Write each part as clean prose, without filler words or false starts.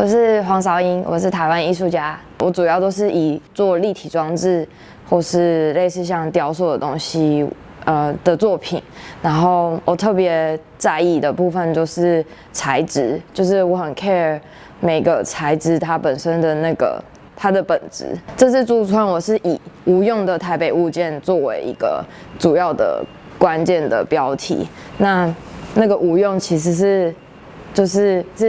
我是黄韶英，我是台湾艺术家。我主要都是以做立体装置或是类似像雕塑的东西的作品。然后我特别在意的部分就是材质，就是我很 care 每个材质它本身的它的本质。这次驻村我是以无用的台北物件作为一个主要的关键的标题。那个无用其实是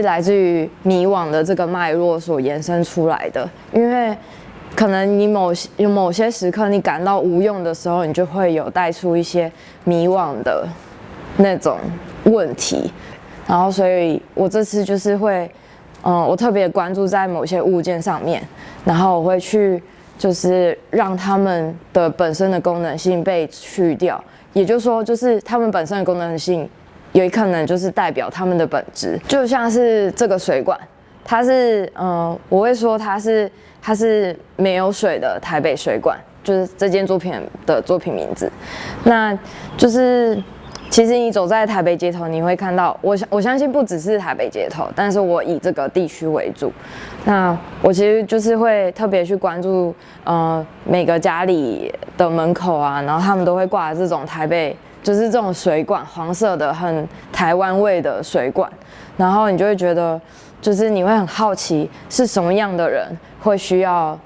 来自于迷惘的这个脉络所延伸出来的，因为可能你某些时刻你感到无用的时候，你就会有带出一些迷惘的那种问题，然后所以我这次就是会，我特别关注在某些物件上面，然后我会去就是让它们的本身的功能性被去掉，也就是说，就是它们本身的功能性。有可能就是代表他们的本质，就像是这个水管，它是我会说它是没有水的台北水管，就是这件作品的作品名字。那就是其实你走在台北街头，你会看到，我相信不只是台北街头，但是我以这个地区为主。那我其实就是会特别去关注每个家里的门口啊，然后他们都会挂这种台北。就是这种水管，黄色的很台湾味的水管，然后你就会觉得，就是你会很好奇是什么样的人会需要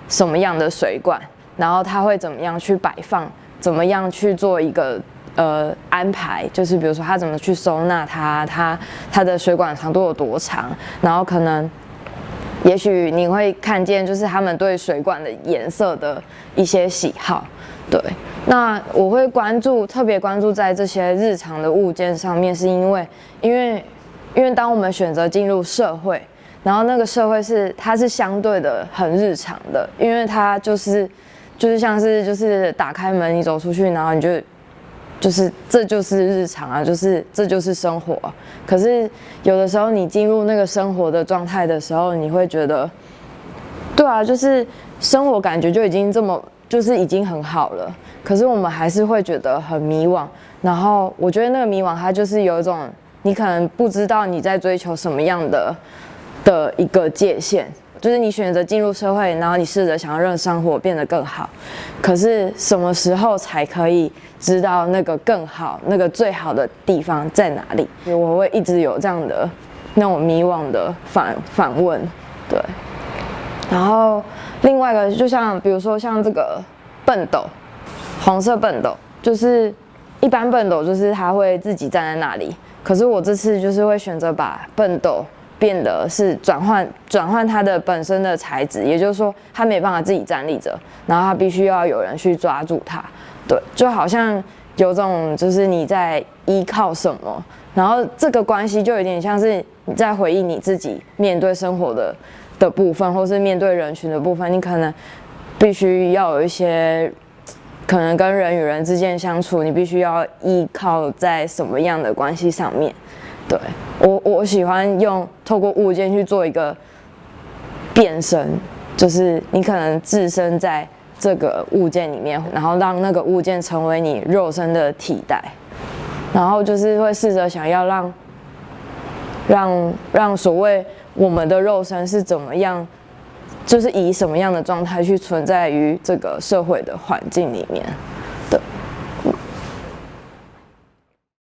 什么样的水管，然后他会怎么样去摆放，怎么样去做一个安排，就是比如说他怎么去收纳它的水管长度有多长，然后可能也许你会看见就是他们对水管的颜色的一些喜好，对。那我会特别关注在这些日常的物件上面，是因为当我们选择进入社会，然后那个社会它是相对的很日常的，因为它就是像是就是打开门你走出去，然后你就是这就是日常啊，这就是生活。可是有的时候你进入那个生活的状态的时候，你会觉得，对啊，就是生活感觉就已经就是已经很好了。可是我们还是会觉得很迷惘，然后我觉得那个迷惘，它就是有一种你可能不知道你在追求什么样的一个界限，就是你选择进入社会，然后你试着想要让生活变得更好，可是什么时候才可以知道那个更好、那个最好的地方在哪里？我会一直有这样的那种迷惘的反问，对。然后另外一个就像比如说像这个笨斗。黄色笨斗就是一般笨斗，就是它会自己站在那里。可是我这次就是会选择把笨斗变得是转换它的本身的材质，也就是说它没办法自己站立着，然后它必须要有人去抓住它。对，就好像有种就是你在依靠什么，然后这个关系就有点像是你在回忆你自己面对生活的部分，或是面对人群的部分，你可能必须要有一些。可能跟人与人之间相处，你必须要依靠在什么样的关系上面？对，我喜欢透过物件去做一个变身，就是你可能置身在这个物件里面，然后让那个物件成为你肉身的替代，然后就是会试着想要让所谓我们的肉身是怎么样。就是以什么样的状态去存在于这个社会的环境里面。